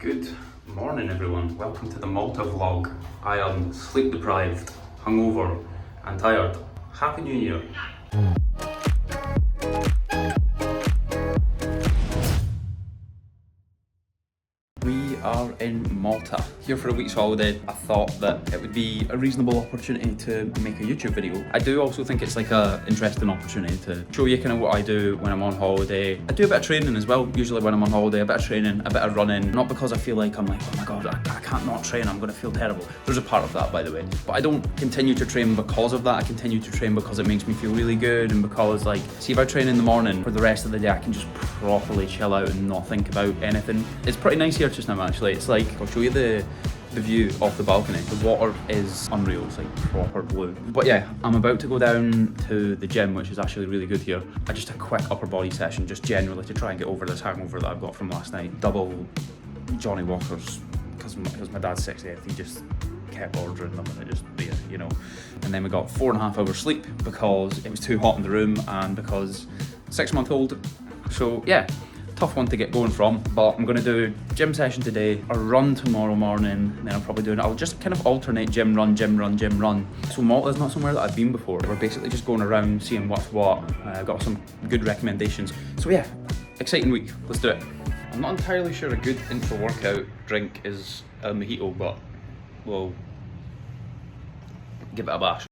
Good morning everyone, welcome to the Malta vlog. I am sleep deprived, hungover and tired. Happy New Year. We are in Malta, here for a week's holiday. I thought that it would be a reasonable opportunity to make a YouTube video. I do also think it's like a interesting opportunity to show you kind of what I do when I'm on holiday. I do a bit of training as well, usually when I'm on holiday, a bit of training, a bit of running. Not because I feel like I'm like, oh my god, I can't not train, I'm gonna feel terrible. There's a part of that, by the way. But I don't continue to train because of that. I continue to train because it makes me feel really good, and because like, see, if I train in the morning, for the rest of the day I can just properly chill out and not think about anything. It's pretty nice here just now actually. It's like, I'll show you the view off the balcony. The water is unreal, it's like proper blue. But yeah, I'm about to go down to the gym, which is actually really good here. I just a quick upper body session, just generally to try and get over this hangover that I've got from last night. Double Johnny Walkers, because my dad's 60th, he just kept ordering them and it just beer, you know. And then we got 4.5 hours sleep because it was too hot in the room and because 6-month-old. So yeah, tough one to get going from, but I'm gonna do gym session today, a run tomorrow morning, and then I'll just kind of alternate gym, run, gym, run, gym, run. So Malta's not somewhere that I've been before. We're basically just going around seeing what's what. I've got some good recommendations. So yeah, exciting week, let's do it. I'm not entirely sure a good intro workout drink is a mojito, but we'll give it a bash.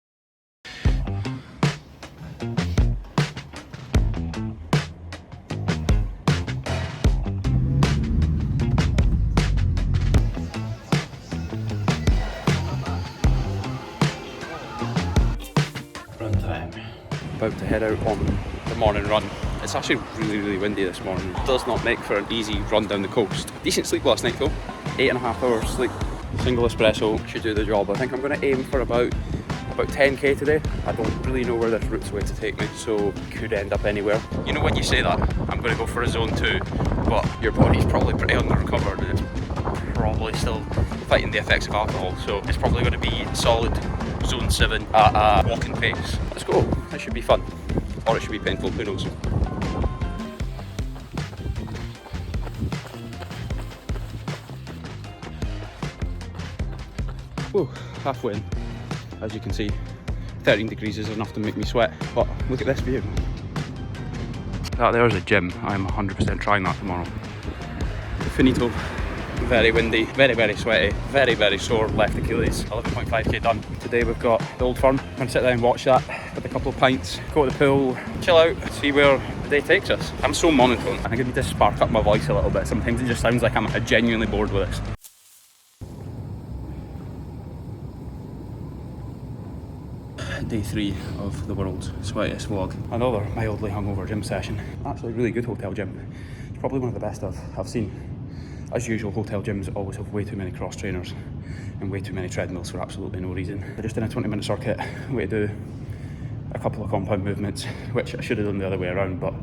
About to head out on the morning run. It's actually really windy this morning. It does not make for an easy run down the coast. Decent sleep last night though. 8.5 hours sleep. Single espresso should do the job. I think I'm going to aim for about 10k today. I don't really know where this route's going to take me, so could end up anywhere. You know when you say that, I'm going to go for a zone 2, but your body's probably pretty under-recovered and it's probably still fighting the effects of alcohol, so it's probably going to be solid zone 7 at a walking pace. Let's go. It should be fun. Or it should be painful, who knows. Whoa, halfway in. As you can see, 13 degrees is enough to make me sweat, but look at this view. That there's a gym. I'm 100% trying that tomorrow. Finito. Very windy, very sweaty, very sore left Achilles. 11.5k done. Today we've got the Old Firm. I'm going to sit down and watch that with a couple of pints, go to the pool, chill out, see where the day takes us. I'm so monotone. I think I need to spark up my voice a little bit. Sometimes it just sounds like I'm genuinely bored with this. Day 3 of the world's sweatiest vlog. Another mildly hungover gym session. Actually really good hotel gym. It's probably one of the best I've seen. As usual, hotel gyms always have way too many cross trainers and way too many treadmills for absolutely no reason. We're just in a 20-minute circuit, way to do a couple of compound movements, which I should have done the other way around, but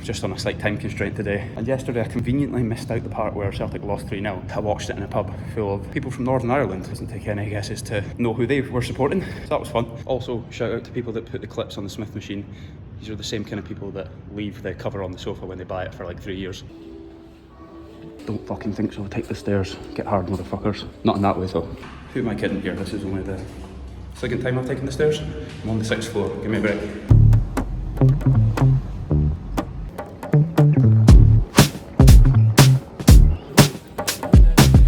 just on a slight time constraint today. And yesterday I conveniently missed out the part where Celtic lost 3-0. I watched it in a pub full of people from Northern Ireland. It doesn't take any guesses to know who they were supporting, so that was fun. Also, shout out to people that put the clips on the Smith machine. These are the same kind of people that leave the cover on the sofa when they buy it for like 3 years. Don't fucking think so, take the stairs, get hard motherfuckers. Not in that way though. Who am I kidding here? This is only the second time I've taken the stairs. I'm on the 6th floor, give me a break.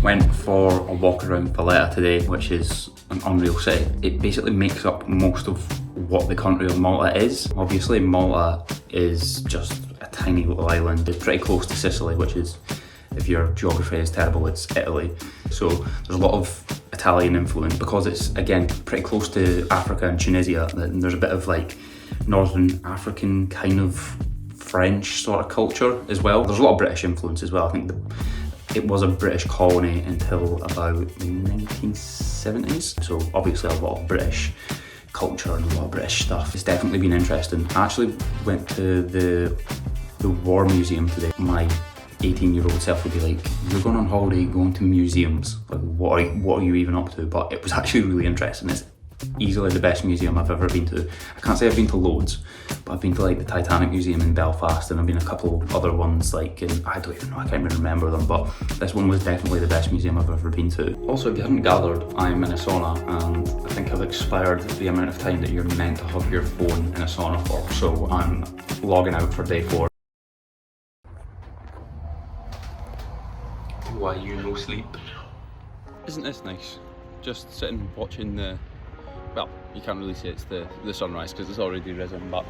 Went for a walk around Valletta today, which is an unreal city. It basically makes up most of what the country of Malta is. Obviously Malta is just a tiny little island. It's pretty close to Sicily, which is, if your geography is terrible, it's Italy. So there's a lot of Italian influence because it's, again, pretty close to Africa and Tunisia. There's a bit of like Northern African kind of French sort of culture as well. There's a lot of British influence as well. I think it was a British colony until about the 1970s. So obviously a lot of British culture and a lot of British stuff. It's definitely been interesting. I actually went to the War Museum today. My 18-year-old self would be like, you're going on holiday, going to museums, like what are you even up to? But it was actually really interesting. It's easily the best museum I've ever been to. I can't say I've been to loads, but I've been to like the Titanic Museum in Belfast, and I've been a couple other ones like in, I don't even know, I can't even remember them, but this one was definitely the best museum I've ever been to. Also, if you haven't gathered, I'm in a sauna, and I think I've expired the amount of time that you're meant to have your phone in a sauna for, so I'm logging out for day 4. Why you no sleep? Isn't this nice? Just sitting watching the, well, you can't really say it's the sunrise because it's already risen, but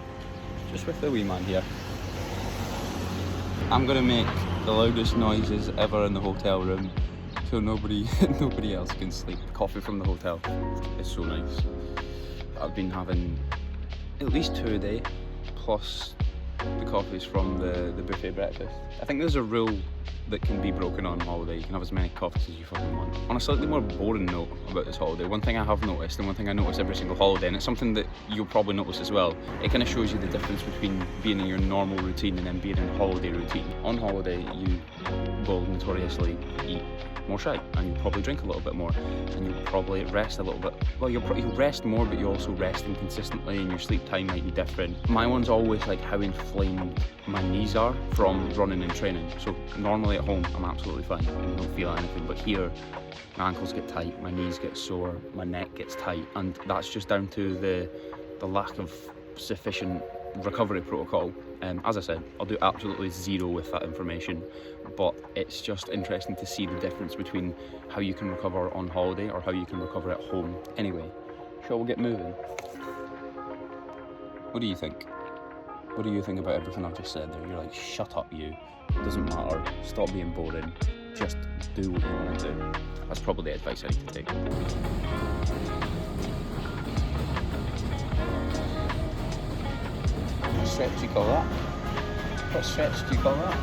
just with the wee man here. I'm gonna make the loudest noises ever in the hotel room so nobody else can sleep. Coffee from the hotel is so nice. I've been having at least 2 a day, plus the coffees from the buffet breakfast. I think there's a rule that can be broken on holiday. You can have as many coffees as you fucking want. On a slightly more boring note about this holiday, one thing I have noticed, and one thing I notice every single holiday, and it's something that you'll probably notice as well, it kind of shows you the difference between being in your normal routine and then being in holiday routine. On holiday, you will notoriously eat more shite, and you'll probably drink a little bit more, and you'll probably rest a little bit. Well, you'll rest more, but you'll also rest inconsistently, and your sleep time might be different. My one's always like how inflamed my knees are from running and training. So normally at home, I'm absolutely fine, and don't feel anything, but here, my ankles get tight, my knees get sore, my neck gets tight, and that's just down to the lack of sufficient recovery protocol. As I said, I'll do absolutely zero with that information, but it's just interesting to see the difference between how you can recover on holiday or how you can recover at home. Anyway, shall we get moving? What do you think? What do you think about everything I've just said there? You're like, shut up you, it doesn't matter, stop being boring, just do what you want to do. That's probably the advice I need to take. What stretch do you call that? What stretch do you call that?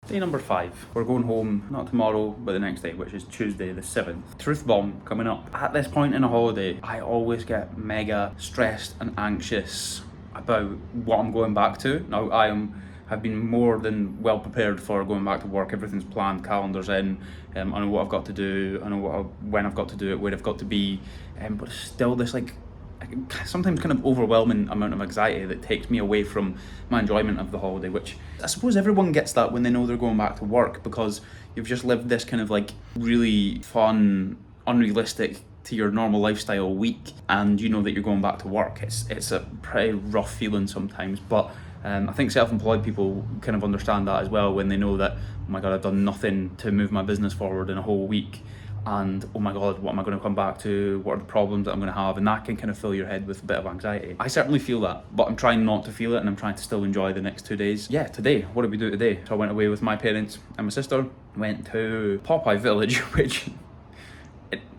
Day number 5. We're going home, not tomorrow, but the next day, which is Tuesday the 7th. Truth bomb coming up. At this point in a holiday, I always get mega stressed and anxious about what I'm going back to. Now, have been more than well prepared for going back to work. Everything's planned, calendars in. I know what I've got to do. I know when I've got to do it, where I've got to be. But it's still this like sometimes kind of overwhelming amount of anxiety that takes me away from my enjoyment of the holiday, which I suppose everyone gets that when they know they're going back to work, because you've just lived this kind of like really fun, unrealistic to your normal lifestyle week, and you know that you're going back to work. It's a pretty rough feeling sometimes, but I think self-employed people kind of understand that as well when they know that, oh my god, I've done nothing to move my business forward in a whole week, and oh my god, what am I going to come back to? What are the problems that I'm going to have? And that can kind of fill your head with a bit of anxiety. I certainly feel that, but I'm trying not to feel it, and I'm trying to still enjoy the next 2 days. Yeah, today, what did we do today? So I went away with my parents and my sister, went to Popeye Village, which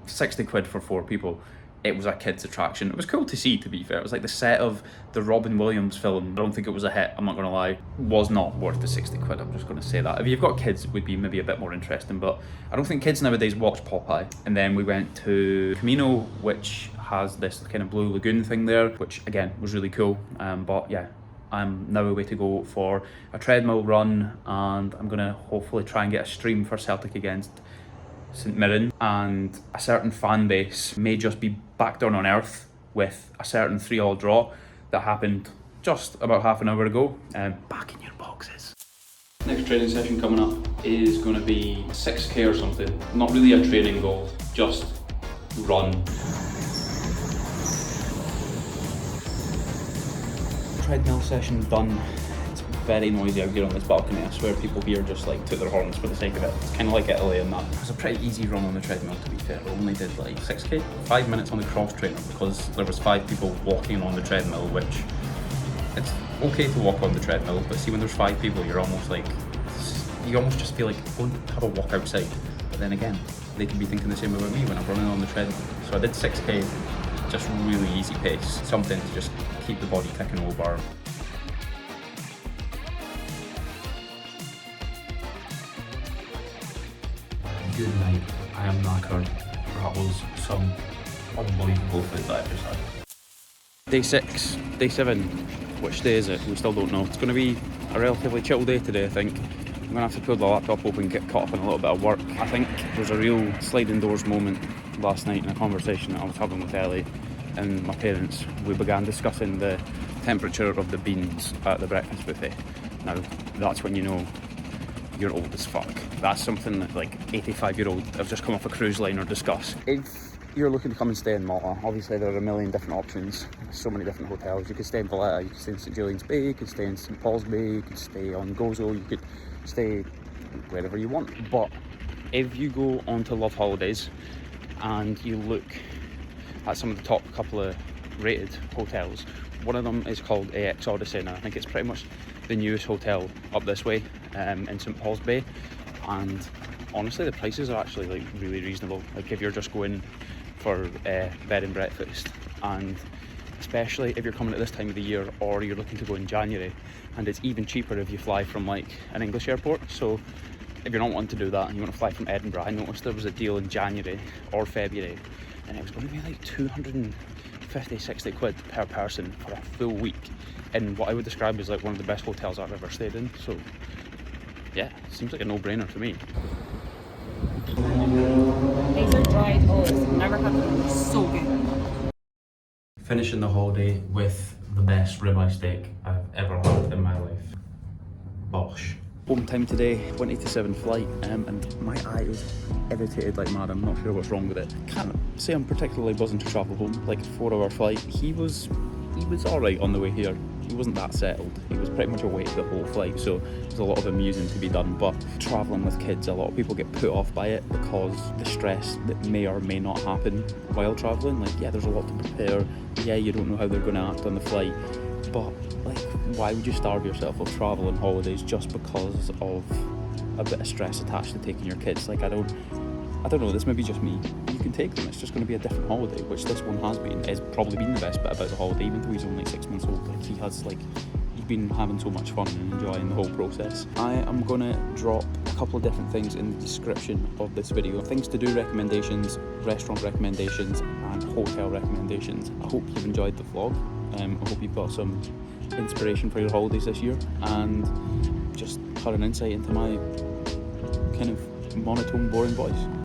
60 quid for 4 people. It was a kids attraction. It was cool to see, to be fair. It was like the set of the Robin Williams film. I don't think it was a hit, I'm not gonna lie. Was not worth the 60 quid, I'm just gonna say that. If you've got kids, it would be maybe a bit more interesting, but I don't think kids nowadays watch Popeye. And then we went to Comino, which has this kind of blue lagoon thing there, which again was really cool. But yeah, I'm now away to go for a treadmill run, and I'm gonna hopefully try and get a stream for Celtic against St Mirren, and a certain fan base may just be back down on earth with a certain 3-3 draw that happened just about half an hour ago. Back in your boxes. Next training session coming up is going to be 6k or something. Not really a training goal, just run. Treadmill session done. Very noisy out here on this balcony. I swear people here just like took their horns for the sake of it. It's kind of like Italy and that. It was a pretty easy run on the treadmill, to be fair. I only did like 6k, 5 minutes on the cross trainer, because there was 5 people walking on the treadmill, which it's okay to walk on the treadmill, but see when there's 5 people, you're almost like, you almost just feel like, go and have a walk outside. But then again, they can be thinking the same about me when I'm running on the treadmill. So I did 6k, just really easy pace. Something to just keep the body ticking over. Good night. I am knackered. That was some unbelievable food that I just had. Day 6, day 7, which day is it? We still don't know. It's going to be a relatively chill day today, I think. I'm going to have to pull the laptop open and get caught up in a little bit of work. I think there was a real sliding doors moment last night in a conversation that I was having with Ellie and my parents. We began discussing the temperature of the beans at the breakfast buffet. Now, that's when you know you're old as fuck. That's something that like 85-year-old have just come off a cruise liner discuss. If you're looking to come and stay in Malta, obviously there are a million different options. So many different hotels. You could stay in Valletta, you could stay in St Julian's Bay, you could stay in St Paul's Bay, you could stay on Gozo, you could stay wherever you want. But if you go onto Love Holidays and you look at some of the top couple of rated hotels, one of them is called AX OXDCY, and I think it's pretty much the newest hotel up this way in St Paul's Bay. And honestly, the prices are actually like really reasonable. Like if you're just going for bed and breakfast, and especially if you're coming at this time of the year or you're looking to go in January, and it's even cheaper if you fly from like an English airport. So if you're not wanting to do that and you want to fly from Edinburgh, I noticed there was a deal in January or February and it was going to be like 250, 60 quid per person for a full week in what I would describe as like one of the best hotels I've ever stayed in. So yeah, seems like a no-brainer to me. These are dried olives. Never had them. So good. Finishing the holiday with the best ribeye steak I've ever had in my life. Bosh. Home time today, 20 to 7 flight, and my eye is irritated like mad. I'm not sure what's wrong with it. Can't say I'm particularly buzzing to travel home. Like a 4-hour flight. He was alright on the way here. He wasn't that settled. He was pretty much awake the whole flight, so there's a lot of amusing to be done. But travelling with kids, a lot of people get put off by it because the stress that may or may not happen while travelling. Like, yeah, there's a lot to prepare. Yeah, you don't know how they're going to act on the flight. But, like, why would you starve yourself of travel and holidays just because of a bit of stress attached to taking your kids? Like, I don't know, this may be just me. You can take them, it's just going to be a different holiday, which this one has been. It's probably been the best bit about the holiday, even though he's only 6 months old. Like, he's been having so much fun and enjoying the whole process. I am going to drop a couple of different things in the description of this video. Things to do recommendations, restaurant recommendations, and hotel recommendations. I hope you've enjoyed the vlog. I hope you've got some inspiration for your holidays this year, and just had an insight into my kind of monotone, boring voice.